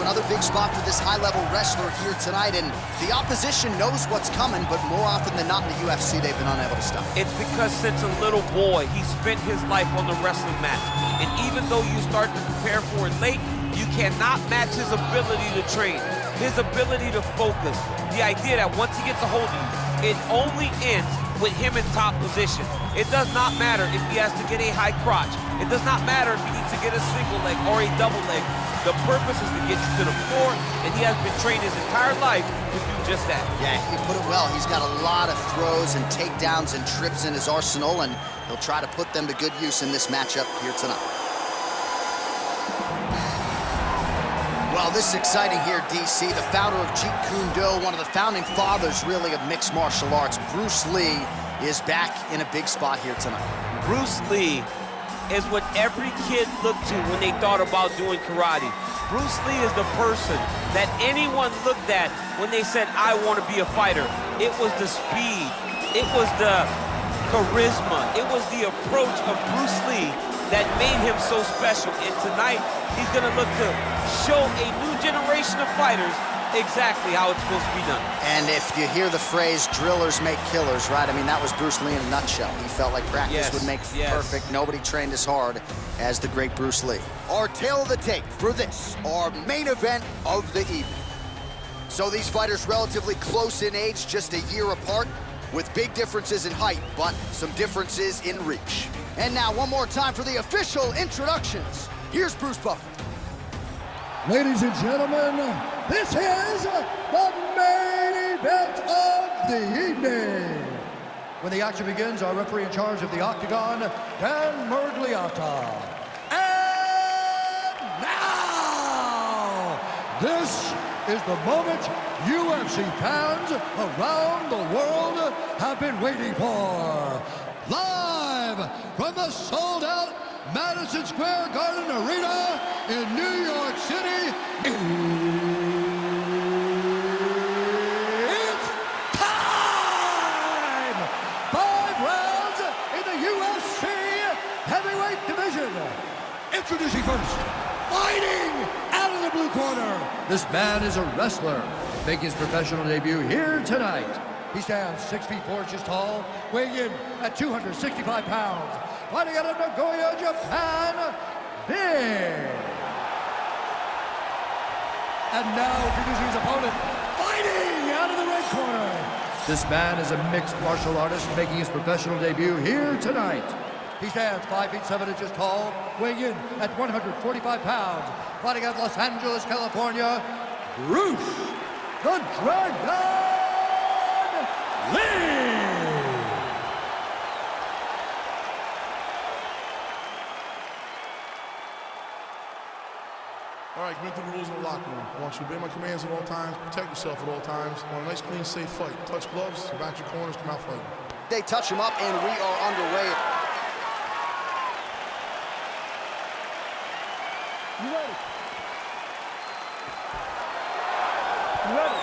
another big spot for this high-level wrestler here tonight, and the opposition knows what's coming, but more often than not in the UFC, they've been unable to stop. It's because since a little boy, he spent his life on the wrestling mat. And even though you start to prepare for it late, you cannot match his ability to train, his ability to focus. The idea that once he gets a hold of you, it only ends with him in top position. It does not matter if he has to get a high crotch. It does not matter if he needs to get a single leg or a double leg. The purpose is to get you to the floor, and he has been trained his entire life to do just that. Yeah, he put it well. He's got a lot of throws and takedowns and trips in his arsenal, and he'll try to put them to good use in this matchup here tonight. Well, this is exciting here, DC. The founder of Jeet Kune Do, one of the founding fathers, really, of mixed martial arts, Bruce Lee, is back in a big spot here tonight. Bruce Lee is what every kid looked to when they thought about doing karate. Bruce Lee is the person that anyone looked at when they said, I want to be a fighter. It was the speed, it was the charisma, it was the approach of Bruce Lee that made him so special. And tonight, he's gonna look to show a new generation of fighters exactly how it's supposed to be done. And if you hear the phrase, drillers make killers, right? I mean, that was Bruce Lee in a nutshell. He felt like practice would make perfect. Nobody trained as hard as the great Bruce Lee. Our tale of the tape for this, our main event of the evening. So these fighters relatively close in age, just a year apart, with big differences in height, but some differences in reach. And now, one more time for the official introductions. Here's Bruce Buffer. Ladies and gentlemen, this is the main event of the evening. When the action begins, our referee in charge of the Octagon, Dan Murgliata. And now, this is the moment UFC fans around the world have been waiting for. Live from the sold-out Madison Square Garden Arena in New York City. It's time! 5 rounds in the UFC heavyweight division. Introducing first, fighting out of the blue corner. This man is a wrestler, making his professional debut here tonight. He stands 6 feet 4 inches tall, weighing in at 265 pounds. Fighting out of Nagoya, Japan, Big. And now introducing his opponent, fighting out of the red corner. This man is a mixed martial artist making his professional debut here tonight. He stands 5 feet 7 inches tall, weighing in at 145 pounds. Fighting out of Los Angeles, California, Bruce the Dragon Lee. All right, commit to the rules of the locker room. I want you to obey my commands at all times, protect yourself at all times. I want a nice, clean, safe fight. Touch gloves, back your corners, come out fighting. They touch him up, and we are underway. You ready? You ready?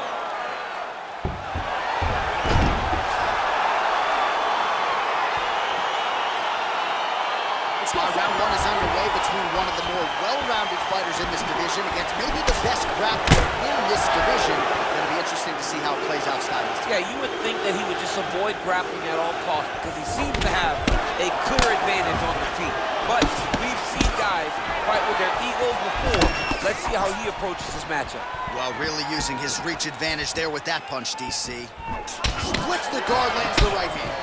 Round one is underway between one of the more well-rounded fighters in this division against maybe the best grappler in this division. Going to be interesting to see how it plays out stylistically. Yeah, you would think that he would just avoid grappling at all costs because he seems to have a clear advantage on the feet. But we've seen guys fight with their egos before. Let's see how he approaches this matchup. Well, really using his reach advantage there with that punch, DC. Splits the guard, lands the right hand.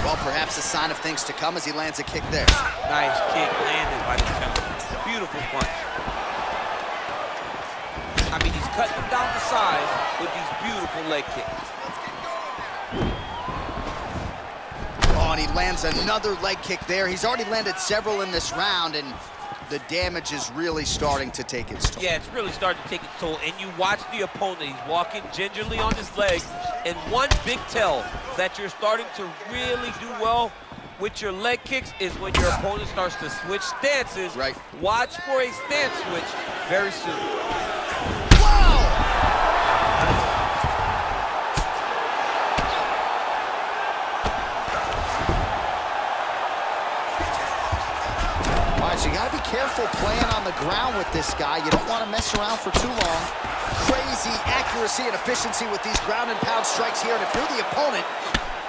Well, perhaps a sign of things to come as he lands a kick there. Nice kick landed by the Cantonese. Beautiful punch. I mean, he's cutting them down to size with these beautiful leg kicks. Oh, and he lands another leg kick there. He's already landed several in this round, and the damage is really starting to take its toll. Yeah, it's really starting to take its toll. And you watch the opponent, he's walking gingerly on his leg. And one big tell that you're starting to really do well with your leg kicks is when your opponent starts to switch stances. Right. Watch for a stance switch very soon. Wow! right, so you got to be careful playing on the ground with this guy. You don't want to mess around for too long. Crazy accuracy and efficiency with these ground and pound strikes here. And if you're the opponent,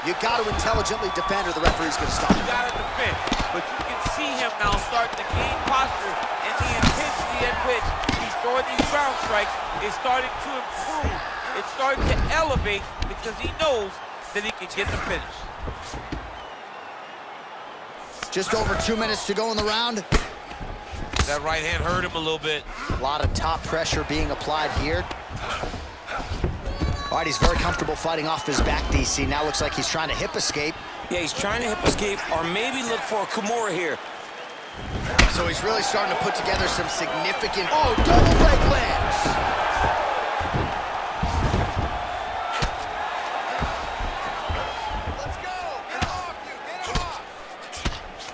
you got to intelligently defend or the referee's going to stop. You got to defend, but you can see him now starting to gain posture, and the intensity at which he's throwing these ground strikes is starting to improve. It's starting to elevate because he knows that he can get the finish. Just over 2 minutes to go in the round. That right hand hurt him a little bit. A lot of top pressure being applied here. All right, he's very comfortable fighting off his back, DC. Now looks like he's trying to hip escape. Yeah, he's trying to hip escape or maybe look for a Kimura here. So he's really starting to put together some significant... Oh, double leg lands!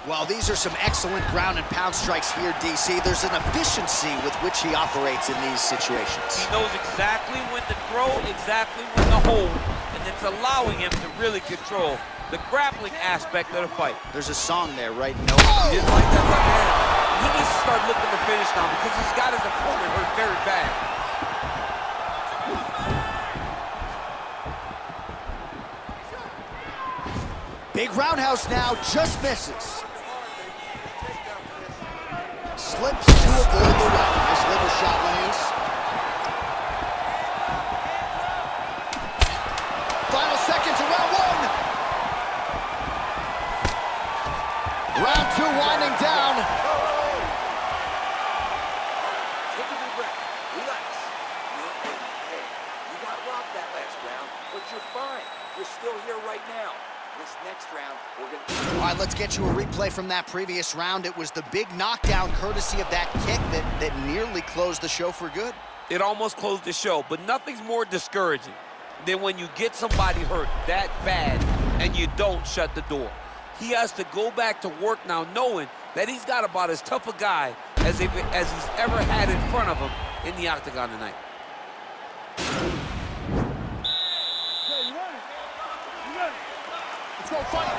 Well, these are some excellent ground and pound strikes here, DC. There's an efficiency with which he operates in these situations. He knows exactly when to throw, exactly when to hold, and it's allowing him to really control the grappling aspect of the fight. There's a song there, right? No. He didn't like that left hand. He needs to start looking to finish now because he's got his opponent hurt very bad. Big roundhouse now, just misses. Slips to avoid the right. His liver shot lands. Final seconds of round one. Round two winding down. Take a deep breath. Relax. Hey, you got rocked that last round, but you're fine. You're still here right now. This next round, we're gonna... All right, let's get you a replay from that previous round. It was the big knockdown courtesy of that kick that nearly closed the show for good. It almost closed the show, but nothing's more discouraging than when you get somebody hurt that bad and you don't shut the door. He has to go back to work now knowing that he's got about as tough a guy as he's ever had in front of him in the octagon tonight. Let's go fight.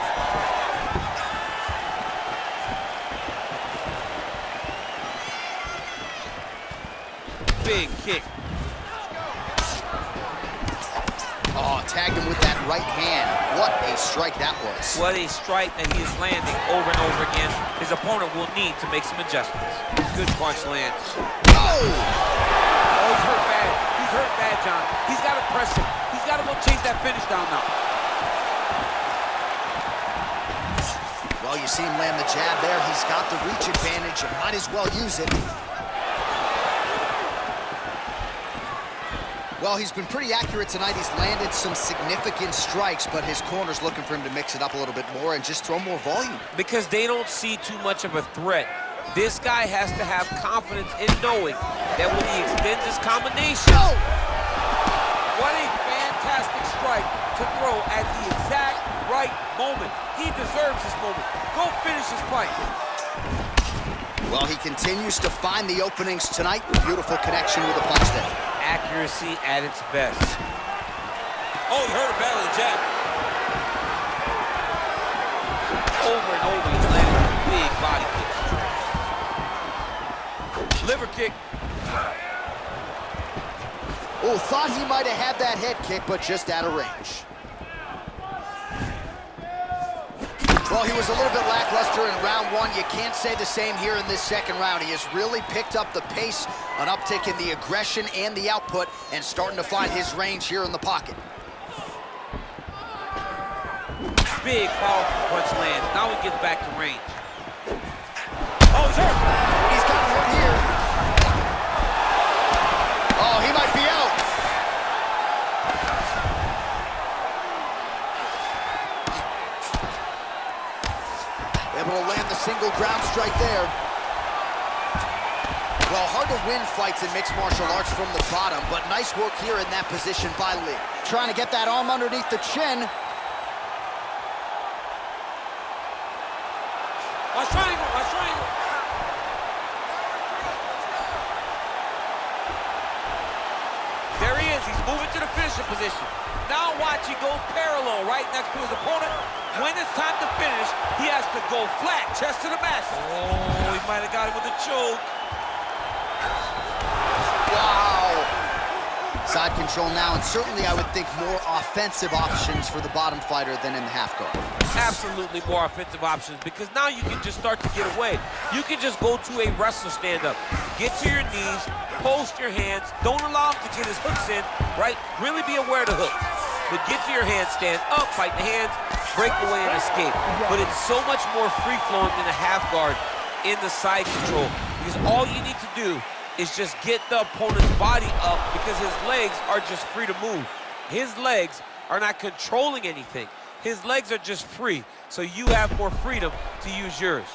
Big kick. Oh, tagged him with that right hand. What a strike that was. What a strike that he is landing over and over again. His opponent will need to make some adjustments. Good punch lands. Oh! Oh, he's hurt bad. He's hurt bad, John. He's got to press him. He's got to go chase that finish down now. Well, you see him land the jab there. He's got the reach advantage and might as well use it. Well, he's been pretty accurate tonight. He's landed some significant strikes, but his corner's looking for him to mix it up a little bit more and just throw more volume. Because they don't see too much of a threat. This guy has to have confidence in knowing that when he extends his combination, what a fantastic strike to throw at the exact right moment. He deserves this moment. Go finish his fight. Well, he continues to find the openings tonight. Beautiful connection with the punch there. Accuracy at its best. Oh, he hurt a bad with the jab. Over and over, he's landing big body kicks. Liver kick. Oh, thought he might have had that head kick, but just out of range. Well, he was a little bit lackluster in round one. You can't say the same here in this second round. He has really picked up the pace, an uptick in the aggression and the output, and starting to find his range here in the pocket. Big, powerful punch lands. Now he gets back to range. Oh, he's hurt. He's got hurt here. Oh, he might be out. Able to land the single ground strike there. Well, hard to win fights in mixed martial arts from the bottom, but nice work here in that position by Lee. Trying to get that arm underneath the chin. Watch triangle, watch triangle. There he is, he's moving to the finishing position. Now watch, he goes parallel right next to his opponent. When it's time to finish, he has to go go flat, chest to the mat. Oh, he might have got him with a choke. Wow. Side control now, and certainly I would think more offensive options for the bottom fighter than in the half guard. Absolutely more offensive options, because now you can just start to get away. You can just go to a wrestler stand-up. Get to your knees, post your hands, don't allow him to get his hooks in, right? Really be aware of the hooks. But get to your hands, stand up, fight the hands, break away and escape. But it's so much more free-flowing than a half guard in the side control, because all you need to do is just get the opponent's body up, because his legs are just free to move. His legs are not controlling anything. His legs are just free, so you have more freedom to use yours.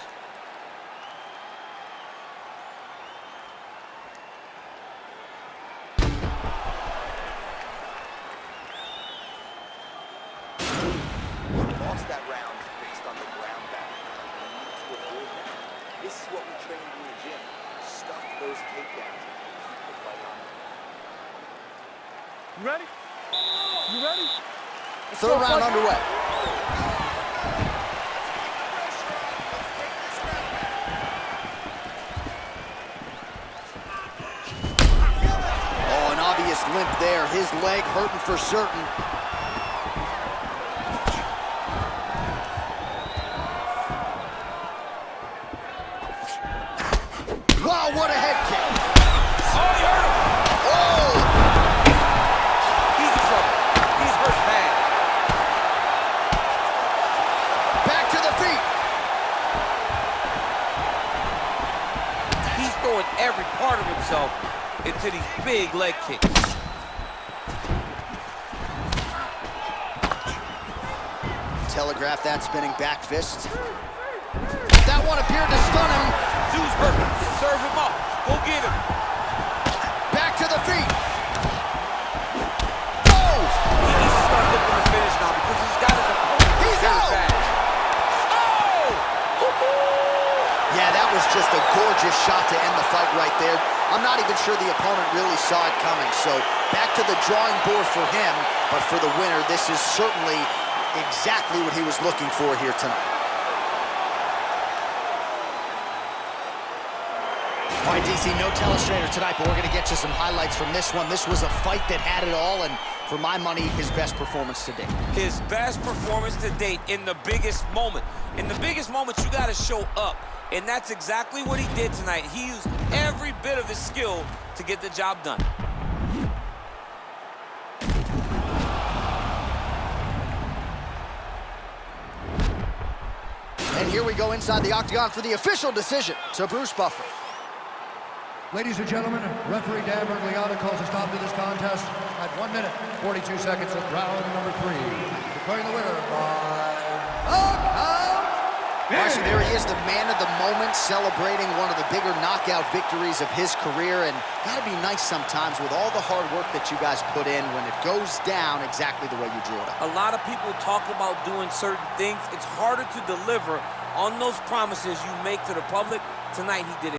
Lost that round based on the ground battle. We need to avoid that. This is what we train in the gym. Stuff those takedowns and keep the fight on. You ready? You ready? Third round underway. Oh, an obvious limp there. His leg hurting for certain. Wow, what a head kick. Oh, he hurt him. Oh! He's in trouble. He's hurt bad. Back to the feet. He's throwing every part of himself into these big leg kicks. Telegraph that spinning back fist. That one appeared to stun him. Dude's hurt. Serve him up. Go get him. Back to the feet. Oh! He needs to start looking to finish now, because he's got his opponent. He's out! Oh! Yeah, that was just a gorgeous shot to end the fight right there. I'm not even sure the opponent really saw it coming. So back to the drawing board for him, but for the winner, this is certainly exactly what he was looking for here tonight. All right, DC, no telestrator tonight, but we're going to get you some highlights from this one. This was a fight that had it all, and for my money, his best performance to date. His best performance to date in the biggest moment. In the biggest moment, you got to show up. And that's exactly what he did tonight. He used every bit of his skill to get the job done. And here we go inside the octagon for the official decision to Bruce Buffer. Ladies and gentlemen, referee Dan Bergliata calls a stop to this contest at 1 minute, 42 seconds of round number 3. Declaring the winner by knockout. Marcy, there he is, the man of the moment, celebrating one of the bigger knockout victories of his career. And gotta be nice sometimes with all the hard work that you guys put in when it goes down exactly the way you drew it up. A lot of people talk about doing certain things. It's harder to deliver on those promises you make to the public. Tonight, he did it.